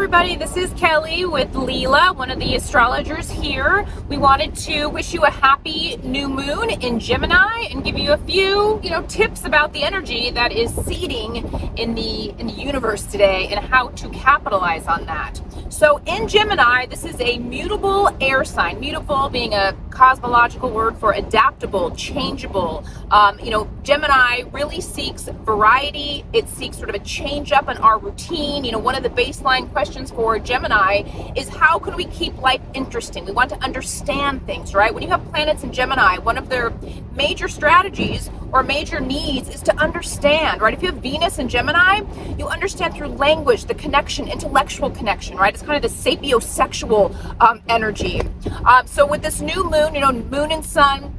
everybody, this is Kelly with Lila, one of the astrologers here. We wanted to wish you a happy new moon in Gemini and give you a few, tips about the energy that is seeding in the universe today and how to capitalize on that. So in Gemini, this is a mutable air sign, mutable being a cosmological word for adaptable, changeable. Gemini really seeks variety. It seeks sort of a change up in our routine. One of the baseline questions for Gemini is how can we keep life interesting? We want to understand things, right? When you have planets in Gemini, one of their major strategies or major needs is to understand, right? If you have Venus in Gemini, you understand through language, the connection, intellectual connection, right? It's kind of the sapiosexual energy. So with this new moon, moon and sun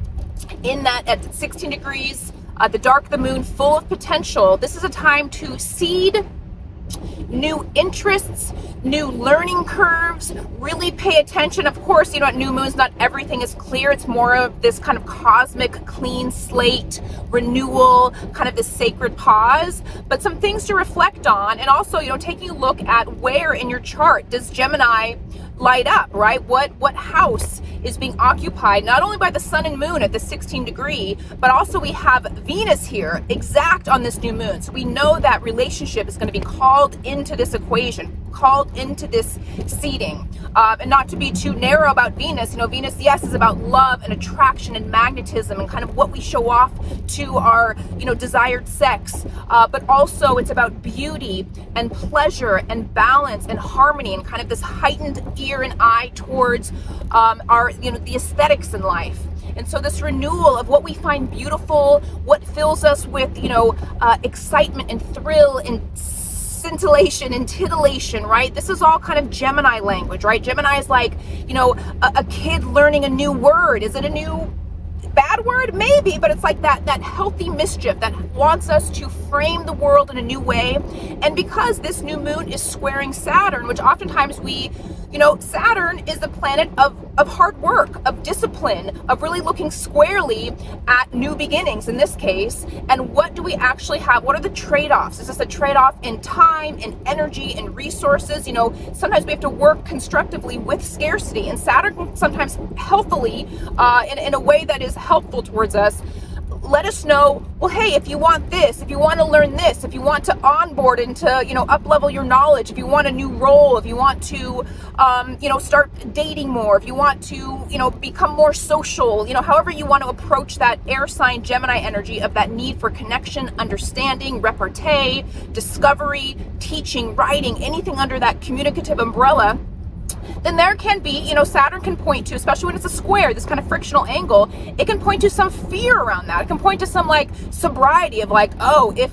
in that at 16 degrees, the dark of the moon, full of potential. This is a time to seed new interests, new learning curves, really pay attention. Of course, at new moons, not everything is clear. It's more of this kind of cosmic clean slate, renewal, kind of this sacred pause, but some things to reflect on. And also, taking a look at where in your chart does Gemini light up, right? What house is being occupied, not only by the sun and moon at the 16 degree, but also we have Venus here exact on this new moon. So we know that relationship is going to be called into this equation, called into this seeding. And not to be too narrow about Venus, Venus, yes, is about love and attraction and magnetism and kind of what we show off to our, desired sex. But also it's about beauty and pleasure and balance and harmony and kind of this heightened ear and eye towards our, the aesthetics in life. And so this renewal of what we find beautiful, what fills us with, excitement and thrill and scintillation and titillation, right? This is all kind of Gemini language, right? Gemini is like, a kid learning a new word. Is it a new bad word? Maybe, but it's like that healthy mischief that wants us to frame the world in a new way. And because this new moon is squaring Saturn, which oftentimes Saturn is the planet of hard work, of discipline, of really looking squarely at new beginnings in this case. And what do we actually have? What are the trade-offs? Is this a trade-off in time and energy and resources? Sometimes we have to work constructively with scarcity, and Saturn can sometimes healthily, in a way that is helpful towards us, let us know, well, hey, if you want this, if you want to learn this, if you want to onboard into, up level your knowledge, if you want a new role, if you want to, start dating more, if you want to, become more social, however you want to approach that air sign Gemini energy of that need for connection, understanding, repartee, discovery, teaching, writing, anything under that communicative umbrella, then there can be, Saturn can point to, especially when it's a square, this kind of frictional angle, it can point to some fear around that. It can point to some like sobriety of like, oh, if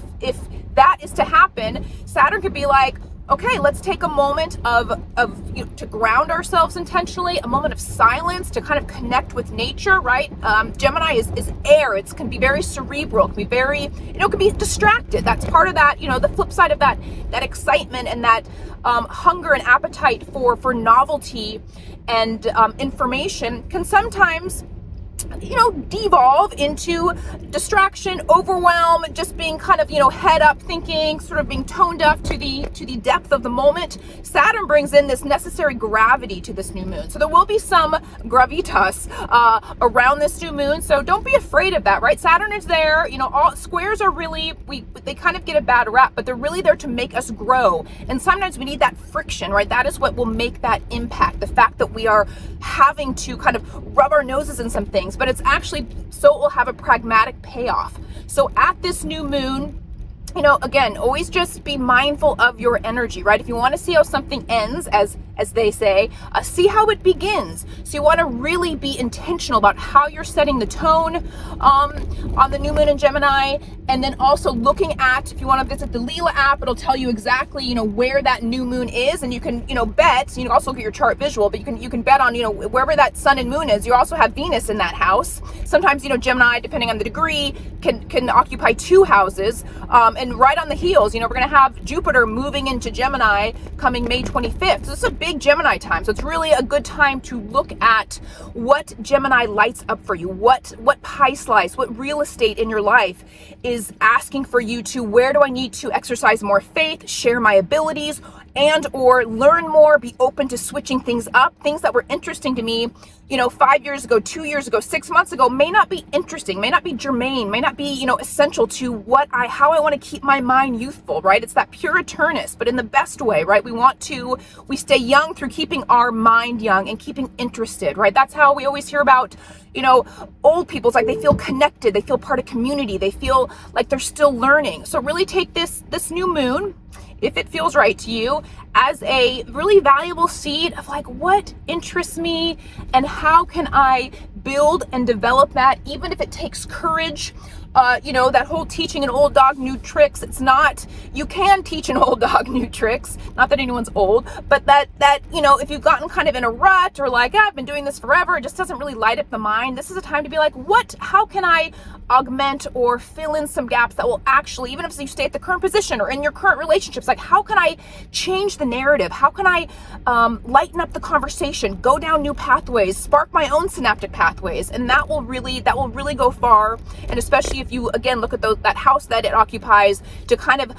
that is to happen, Saturn could be like, okay, let's take a moment to ground ourselves intentionally, a moment of silence to kind of connect with nature, right? Gemini is air. It can be very cerebral. It can be very, it can be distracted. That's part of that, the flip side of that excitement and that hunger and appetite for novelty and information can sometimes devolve into distraction, overwhelm, just being kind of, head up thinking, sort of being toned up to the depth of the moment. Saturn brings in this necessary gravity to this new moon. So there will be some gravitas around this new moon. So don't be afraid of that, right? Saturn is there, all squares are really, they kind of get a bad rap, but they're really there to make us grow. And sometimes we need that friction, right? That is what will make that impact. The fact that we are having to kind of rub our noses in some things, but it's actually so it will have a pragmatic payoff. So at this new moon, again, always just be mindful of your energy, right? If you want to see how something ends, as they say, see how it begins. So you want to really be intentional about how you're setting the tone on the new moon in Gemini, and then also looking at, if you want to visit the Lila app, it'll tell you exactly, where that new moon is, and you can, bet. You can also look at your chart visual, but you can bet on, wherever that sun and moon is. You also have Venus in that house. Sometimes, Gemini, depending on the degree, can occupy two houses, and right on the heels, we're going to have Jupiter moving into Gemini coming May 25th. So this is a big Gemini time. So it's really a good time to look at what Gemini lights up for you, what pie slice, what real estate in your life is asking for you to, where do I need to exercise more faith, share my abilities, and or learn more, be open to switching things up. Things that were interesting to me, 5 years ago, 2 years ago, 6 months ago may not be interesting, may not be germane, may not be, essential to how I want to keep my mind youthful, right? It's that pure eternus, but in the best way, right? We stay young through keeping our mind young and keeping interested, right? That's how we always hear about, old people. It's like they feel connected, they feel part of community, they feel like they're still learning. So really take this new moon, if it feels right to you, as a really valuable seed of like, what interests me and how can I build and develop that, even if it takes courage. That whole teaching an old dog new tricks, it's not, you can teach an old dog new tricks, not that anyone's old, but that if you've gotten kind of in a rut or like, I've been doing this forever, it just doesn't really light up the mind. This is a time to be like, how can I augment or fill in some gaps that will actually, even if you stay at the current position or in your current relationships, like how can I change the narrative? How can I lighten up the conversation, go down new pathways, spark my own synaptic pathways? And that will really go far. And especially if you, again, look at that house that it occupies to kind of,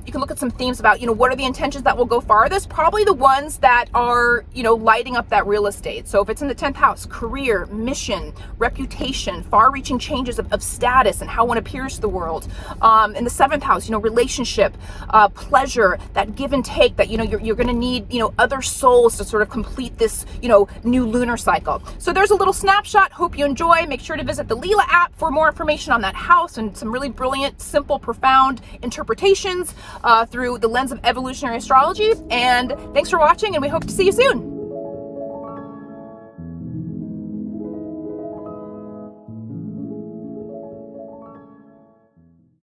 you can look at some themes about, what are the intentions that will go farthest? Probably the ones that are, lighting up that real estate. So if it's in the 10th house, career, mission, reputation, far-reaching changes of status and how one appears to the world. In the 7th house, relationship, pleasure, that give and take that, you're going to need, other souls to sort of complete this, new lunar cycle. So there's a little snapshot. Hope you enjoy. Make sure to visit the Lila app for more information on that house and some really brilliant, simple, profound interpretations through the lens of evolutionary astrology. And thanks for watching, and we hope to see you soon.